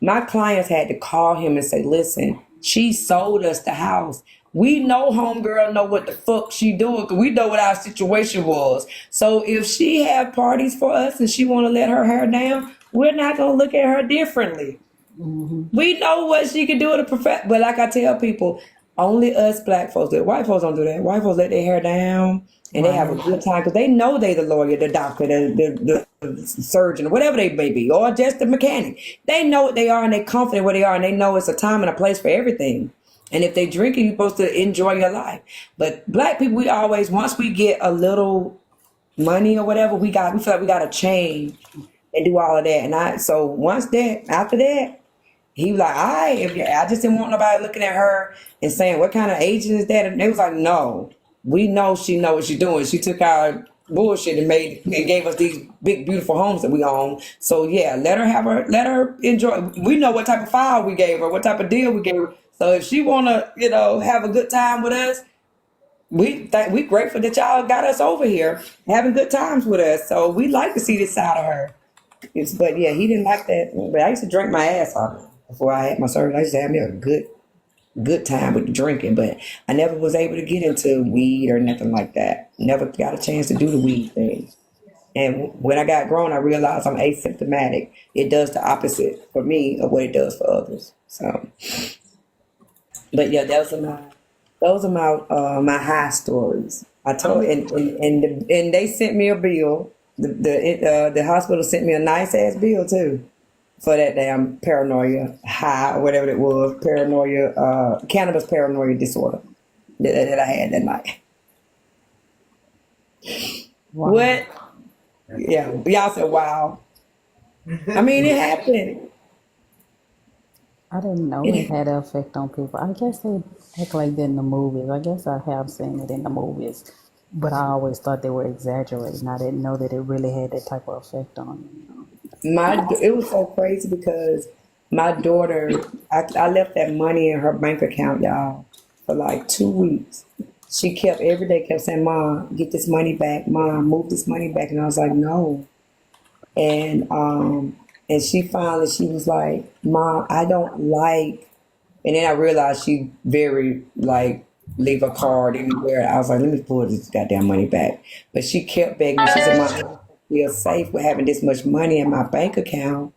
My clients had to call him and say, listen, she sold us the house. We know homegirl know what the fuck she doing, because we know what our situation was. So if she have parties for us and she want to let her hair down, we're not going to look at her differently. We know what she can do to perfect. But like I tell people, only us black folks do it. White folks don't do that. White folks let their hair down and they have a good time because they know they the lawyer, the doctor, the surgeon, whatever they may be, or just the mechanic. They know what they are and they confident where they are, and they know it's a time and a place for everything. And if they drinking, you're supposed to enjoy your life. But black people, we always, once we get a little money or whatever, we feel like we got to change and do all of that. So after that, he was like, I just didn't want nobody looking at her and saying, what kind of agent is that? And they was like, no, we know she know what she's doing. She took our bullshit and gave us these big, beautiful homes that we own. So yeah, let her enjoy. We know what type of file we gave her, what type of deal we gave her. So if she wanna, have a good time with us, we grateful that y'all got us over here having good times with us. So we like to see this side of her. But yeah, he didn't like that. But I used to drink my ass off before I had my service. I used to have me a good time with the drinking, but I never was able to get into weed or nothing like that. Never got a chance to do the weed thing. And when I got grown, I realized I'm asymptomatic. It does the opposite for me of what it does for others. So, but yeah, those are my high stories. I told, and they sent me a bill. The hospital sent me a nice ass bill too, for that damn paranoia high or whatever it was, cannabis paranoia disorder that I had that night. Wow. What? Yeah, y'all said wow. I mean, it happened. I didn't know it had an effect on people. I guess they act like that in the movies. I guess I have seen it in the movies, but I always thought they were exaggerating. I didn't know that it really had that type of effect on them. It was so crazy because my daughter, I left that money in her bank account, y'all, for like 2 weeks. She every day kept saying, Mom, get this money back. Mom, move this money back. And I was like, no. And she was like, Mom, I don't like, and then I realized she very like leave a card anywhere. I was like, let me pull this goddamn money back. But she kept begging me. She said, Mom, I don't feel safe with having this much money in my bank account.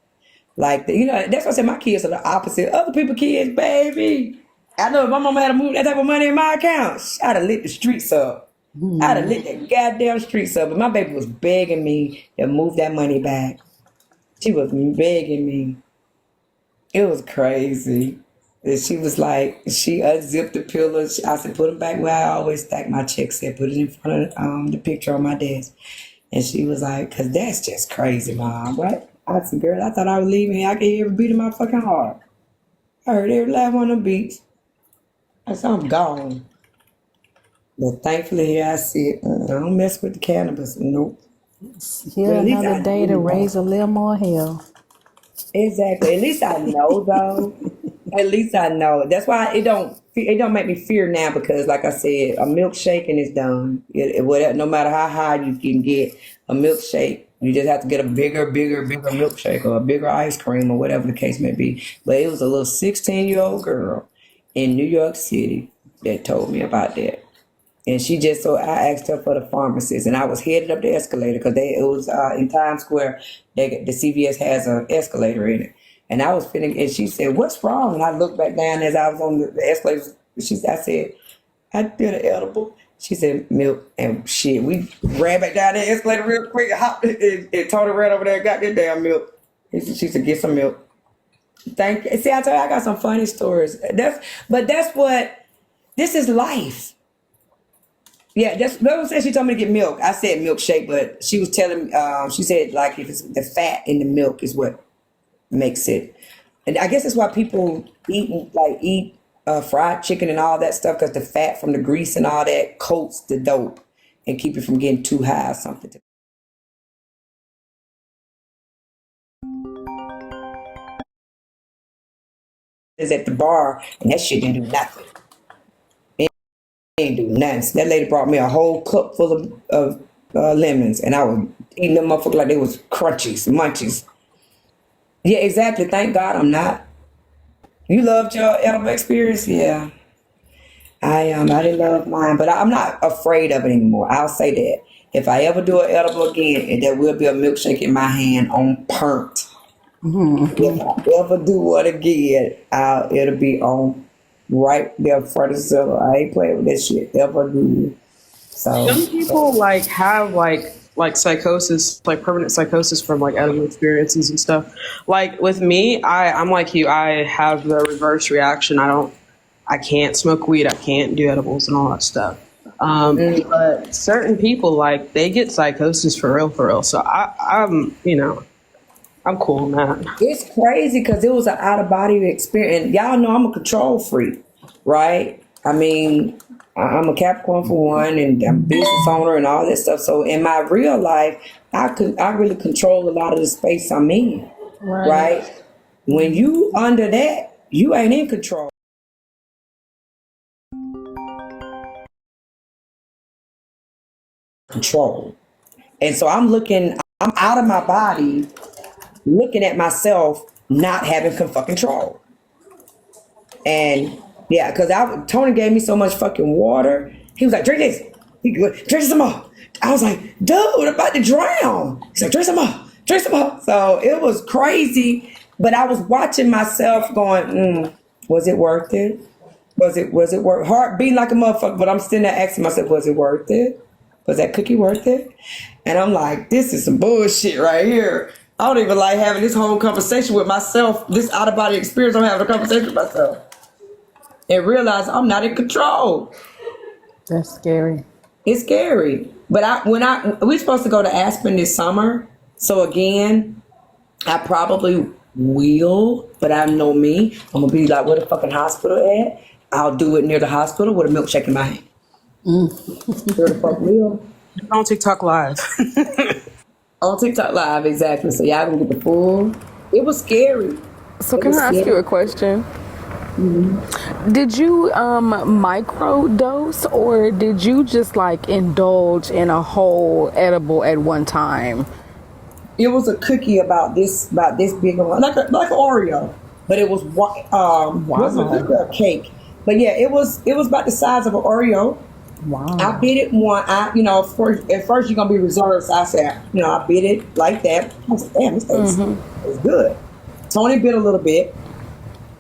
Like, that's why I said my kids are the opposite. Other people's kids, baby. I know if my mama had to move that type of money in my account, I'd have lit the streets up. I'd have lit the goddamn streets up. But my baby was begging me to move that money back. She was begging me. It was crazy. And she was like, she unzipped the pillows. I said, put them back where I always stack my checks at. Put it in front of the picture on my desk. And she was like, because that's just crazy, Mom. What? I said, girl, I thought I was leaving here. I could hear every beat in my fucking heart. I heard every last one of them beats. I said, I'm gone. But thankfully, here I sit. I don't mess with the cannabis. Nope. Here But at least another I day to know. raise a little more hell. Exactly. At least I know, though. At least I know. That's why it don't make me fear now because, like I said, a milkshake and it's done. No matter how high you can get a milkshake, you just have to get a bigger milkshake or a bigger ice cream or whatever the case may be. But it was a little 16-year-old girl in New York City that told me about that. And I asked her for the pharmacist, and I was headed up the escalator because it was in Times Square. The CVS has an escalator in it, and I was feeling. And she said, "What's wrong?" And I looked back down as I was on the escalator. I said, "I did an edible." She said, "Milk and shit." We ran back down the escalator real quick, hopped, and Tony ran over there and got that damn milk. She said, "Get some milk." Thank you. See, I tell you, I got some funny stories. This is life. Yeah, that's what said. She told me to get milk. I said milkshake, but she was telling me, she said like if it's the fat in the milk is what makes it. And I guess that's why people eat fried chicken and all that stuff because the fat from the grease and all that coats the dope and keep it from getting too high or something. Is at the bar and that shit didn't do nothing. Ain't do nothing. So that lady brought me a whole cup full of lemons, and I was eating them motherfuckers like they was crunchies, munchies. Yeah, exactly. Thank God I'm not. You loved your edible experience? Yeah. I didn't love mine, but I'm not afraid of it anymore. I'll say that. If I ever do an edible again, there will be a milkshake in my hand on pernt. If I ever do one again, it'll be on right there front and center. I ain't playing with that shit ever again. So Some people have psychosis, like permanent psychosis from like edible experiences and stuff. Like with me, I'm like you. I have the reverse reaction. I don't I can't smoke weed. I can't do edibles and all that stuff. But certain people, like, they get psychosis for real, for real. So I'm, I'm cool on that. It's crazy because it was an out of body experience. And y'all know I'm a control freak, right? I mean, I'm a Capricorn for one, and I'm a business owner and all that stuff. So in my real life, I really control a lot of the space I'm in, right? When you under that, you ain't in control. Control. And so I'm out of my body, looking at myself not having fucking control. And yeah, because Tony gave me so much fucking water. He was like, drink this. He goes, drink some more. I was like, dude, I'm about to drown. He's like, drink some more. Drink some more. So it was crazy. But I was watching myself going, was it worth it? Was it worth heart beating like a motherfucker? But I'm sitting there asking myself, was it worth it? Was that cookie worth it? And I'm like, this is some bullshit right here. I don't even like having this whole conversation with myself, this out of body experience. I'm having a conversation with myself and realize I'm not in control. That's scary. It's scary. But we're supposed to go to Aspen this summer. So again, I probably will, but I know me. I'm gonna be like, where the fucking hospital at? I'll do it near the hospital with a milkshake in my hand. Where the fuck will? On TikTok Live. On TikTok Live, exactly. So y'all gonna get the full. It was scary. So can I ask you a question? Did you micro dose, or did you just like indulge in a whole edible at one time? It was a cookie about this big, like an Oreo, but it was it was a cake. But yeah, it was about the size of an Oreo. Wow. I bit it one. At first you're gonna be reserved. So I said, I bit it like that. I was like, damn, this thing is good. Tony bit a little bit.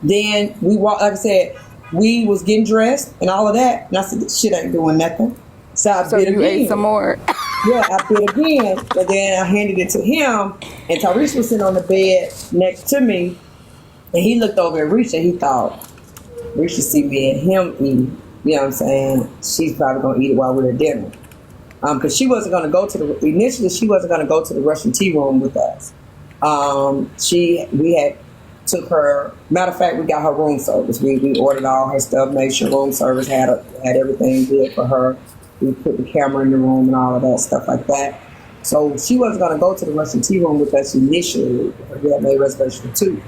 Then we walked. Like I said, we was getting dressed and all of that. And I said, this shit ain't doing nothing. So I bit again. Ate some more. Yeah, I bit again. And then I handed it to him. And Tarish was sitting on the bed next to me. And he looked over at Risha. He thought Risha see me and him eat. You know what I'm saying? She's probably going to eat it while we're at dinner. Because she wasn't going to go to the Russian tea room with us. We had took her, matter of fact, we got her room service. We ordered all her stuff, made sure room service had everything good for her. We put the camera in the room and all of that stuff like that. So she wasn't going to go to the Russian tea room with us initially. We had made reservation for 2.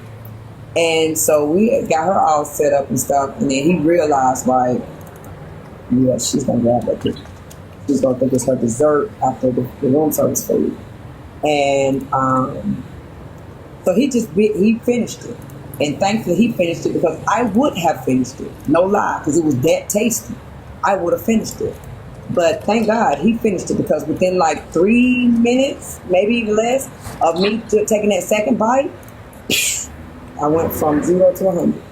And so we got her all set up and stuff. And then he realized, like, yeah, she's going to grab that cookie. She's going to think it's her dessert after the room service food. And so he finished it. And thankfully he finished it because I would have finished it. No lie, because it was that tasty. I would have finished it. But thank God he finished it because within like 3 minutes, maybe even less, of me taking that second bite, I went from 0 to 100.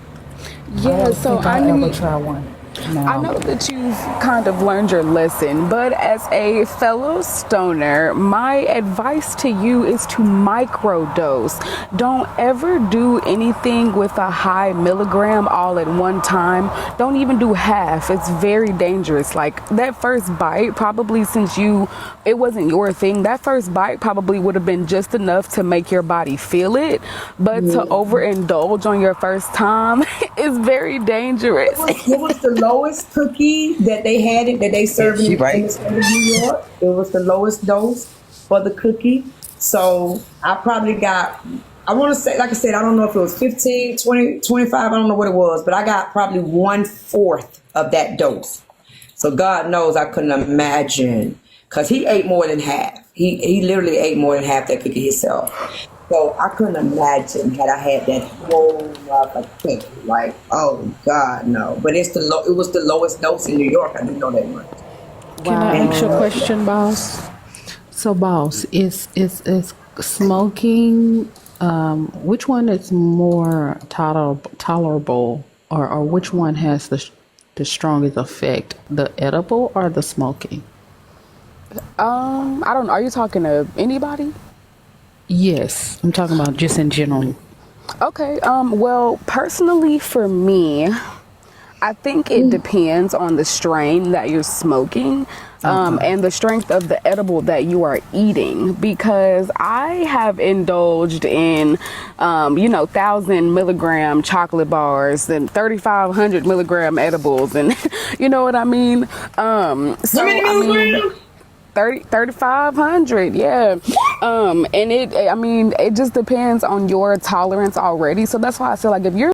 Yeah, so I never try one. No. I know that you've kind of learned your lesson, but as a fellow stoner, my advice to you is to microdose. Don't ever do anything with a high milligram all at one time. Don't even do half. It's very dangerous. Like that first bite, probably since it wasn't your thing, that first bite probably would have been just enough to make your body feel it. But to overindulge on your first time is very dangerous. It was the lowest cookie that they served in the state of New York. It was the lowest dose for the cookie. So I probably got, I want to say, like I said, I don't know if it was 15, 20, 25, I don't know what it was, but I got probably 1/4 of that dose. So God knows I couldn't imagine, because he ate more than half. He literally ate more than half that cookie himself. So I couldn't imagine had I had that whole cookie. Like, oh God, no. But it was the lowest dose in New York. I didn't know that much. Can I ask you a question, boss? So, boss, is smoking? Which one is more tolerable, or which one has the strongest effect? The edible or the smoking? I don't know. Are you talking to anybody? Yes, I'm talking about just in general. Okay. Well, personally for me, I think it depends on the strain that you're smoking. And the strength of the edible that you are eating, because I have indulged in, 1,000 milligram chocolate bars and 3,500 milligram edibles, and you know what I mean. How many milligrams? 3,500, yeah. And it just depends on your tolerance already. So that's why I feel like if you're